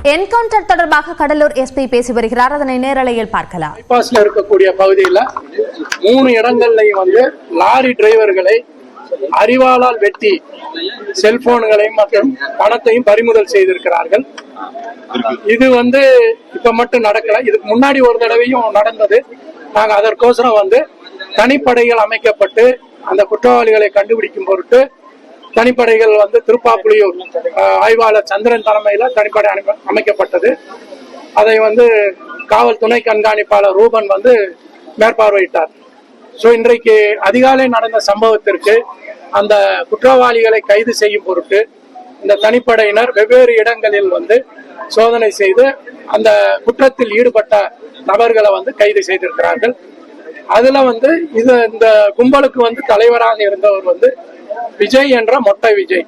Encounter தொடர்பாக Cuddalore SP பேசி வருகிறார். அதனை நேரலையில் பார்க்கலாம். பைபாஸ்ல இருக்கக்கூடிய பகுதியில் 3 இடங்கள்லையும் வந்து லாரி டிரைவர்களை அரிவாளால் வெட்டி செல்போன்களையும் மற்றும் பணத்தையும் பறிமுதல் செய்திருக்கிறார்கள். இது வந்து இப்ப மட்டும் நடக்கல, இதுக்கு முன்னாடி ஒரு தடவையும் நடந்தது. நாங்க அதற்கோசரம் வந்து தனிப்படைகள் அமைக்கப்பட்டு அந்த குற்றவாளிகளை கண்டுபிடிக்கும் பொருட்டு தனிப்படைகள் வந்து திருப்பாப்புலியூர் ஆய்வாளர் சந்திரன் தலைமையில தனிப்படை அமைக்கப்பட்டது. அதை வந்து காவல் துணை கண்காணிப்பாளர் ரூபன் வந்து மேற்பார்வையிட்டார். ஸோ இன்றைக்கு அதிகாலை நடந்த சம்பவத்திற்கு அந்த குற்றவாளிகளை கைது செய்யும் பொருட்டு இந்த தனிப்படையினர் வெவ்வேறு இடங்களில் வந்து சோதனை செய்து அந்த குற்றத்தில் ஈடுபட்ட நபர்களை வந்து கைது செய்திருக்கிறார்கள். அதுல வந்து இந்த கும்பலுக்கு வந்து தலைவராக இருந்தவர் வந்து விஜய் என்ற மொட்டை விஜய்.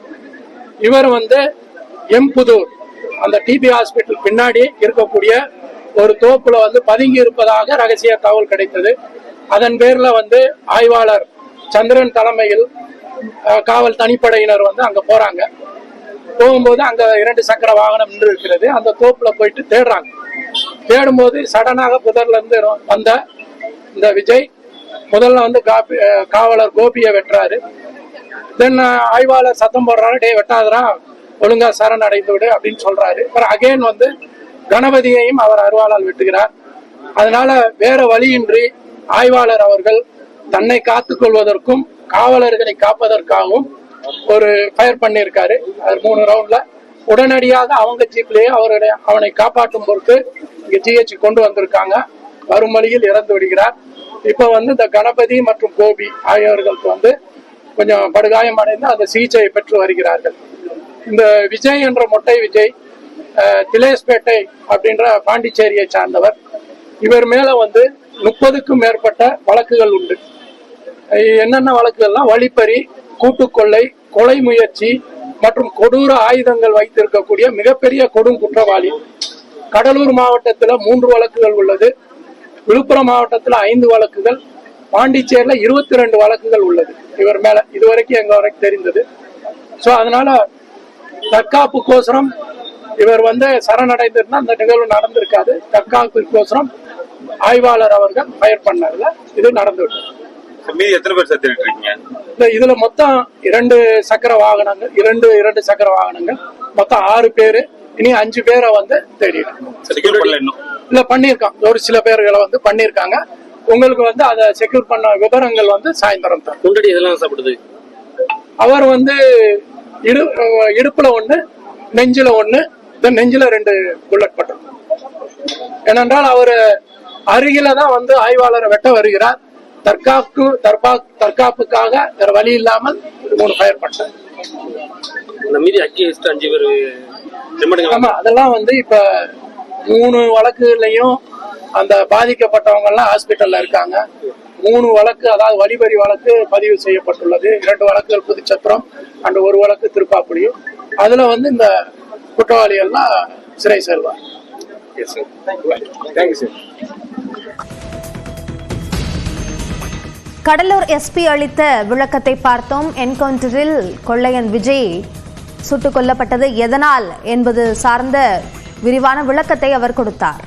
இவர் வந்து எம்புதூர் அந்த டிபி ஹாஸ்பிட்டல் பின்னாடி இருக்கக்கூடிய ஒரு தோப்புல வந்து பதுங்கி இருப்பதாக ரகசிய தகவல் கிடைத்தது. அதன் பேர்ல வந்து ஆய்வாளர் சந்திரன் தலைமையில் காவல் தனிப்படையினர் வந்து அங்க போறாங்க. போகும்போது அங்க 2 சக்கர வாகனம் நின்று இருக்கிறது. அந்த தோப்புல போயிட்டு தேடுறாங்க. தேடும்போது சடனாக புதர்ல இருந்து வந்த இந்த விஜய் முதல்ல வந்து காவலர் கோபியை வெட்டுறாரு. தென் ஆய்வாளர் சத்தம் போடுறாரு, டே வெட்டாதரா, ஒழுங்கா சரண் அடைந்து விடு அப்படின்னு சொல்றாரு. அப்புறம் அகைன் வந்து கணபதியையும் அவர் அருவாளால் வெட்டுகிறார். அதனால வேற வழியின்றி ஆய்வாளர் அவர்கள் தன்னை காத்துக் கொள்வதற்கும் காவலர்களை காப்பதற்காகவும் ஒரு ஃபயர் பண்ணியிருக்காரு. அது 3 ரவுண்ட்ல உடனடியாக அவங்க ஜீப்லயே அவனை காப்பாற்றும் பொருட்டு இங்க ஜிஹெச் கொண்டு வந்திருக்காங்க. வரும் வழியில் இறந்து விடுகிறார். இப்ப வந்து இந்த கணபதி மற்றும் கோபி ஆகியோர்களுக்கு வந்து கொஞ்சம் படுகாயம் அடைந்து அந்த சிகிச்சையை பெற்று வருகிறார்கள். இந்த விஜய் என்ற மொட்டை விஜய் திலேஸ்பேட்டை அப்படின்ற பாண்டிச்சேரியை சார்ந்தவர். இவர் மேல வந்து 30க்கும் மேற்பட்ட வழக்குகள் உண்டு. என்னென்ன வழக்குகள்லாம் வழிப்பறி, கூட்டுக்கொள்ளை, கொலை முயற்சி மற்றும் கொடூர ஆயுதங்கள் வைத்திருக்கக்கூடிய மிகப்பெரிய கொடும் குற்றவாளி. கடலூர் மாவட்டத்துல 3 வழக்குகள் உள்ளது. விழுப்புரம் மாவட்டத்துல 5 வழக்குகள், பாண்டிச்சேரியில 22 வழக்குகள் உள்ளது இவர் மேல இதுவரைக்கும் எங்க வரைக்கும் தெரிந்தது. சோ அதனால தற்காப்புக்கோசரம் இவர் வந்து சரணடைந்திருந்தா அந்த நிகழ்வு நடந்திருக்காது. தற்காப்புக்கோசரம் ஆய்வாளர் அவர்கள் ஃபயர் பண்ணதுல இது நடந்துவிட்டது. எத்தனை பேர் செத்துருக்கீங்க? இதுல மொத்தம் 2 சக்கர வாகனங்கள், 2 சக்கர வாகனங்கள், மொத்தம் 6 பேரு. இனி 5 பேரை வந்து தேடிடும் இல்ல பண்ணிருக்கான். ஒரு சில பேர்களை வந்து பண்ணிருக்காங்க. உங்களுக்கு வந்து அதை செக்யூர் பண்ண விவரங்கள் வந்து சாயந்தரம் தான். முன்னாடி இதெல்லாம் சாப்பிடுது. அவர் வந்து இடுப்புல 1, நெஞ்சில 1, நெஞ்சில 2 புல்லட் பட்டது. ஏனென்றால் அவர் அருகில தான் வந்து ஆய்வாளரை வெட்ட வருகிறார். தற்காப்புக்காக வேற வழி இல்லாமல் 3 ஃபயர் பண்ணார். ஆமா, அதெல்லாம் வந்து இப்ப 3 வழக்குலையும் அந்த பாதிக்கப்பட்டவங்க எல்லாம் ஹாஸ்பிட்டல்ல இருக்காங்க. 3 வழக்கு, அதாவது வழிபறி வழக்கு பதிவு செய்யப்பட்டுள்ளது. 2 வழக்குகள் புதுச்சத்திரம் அண்ட் 1 வழக்கு திருப்பாப்புலியூர். அதுல வந்து இந்த குற்றவாளி எல்லாம் சிறை செல்வார். கடலூர் எஸ்பி அளித்த விளக்கத்தை பார்த்தோம். என்கவுண்டரில் கொள்ளையன் விஜய் சுட்டுக் கொல்லப்பட்டது எதனால் என்பது சார்ந்த விரிவான விளக்கத்தை அவர் கொடுத்தார்.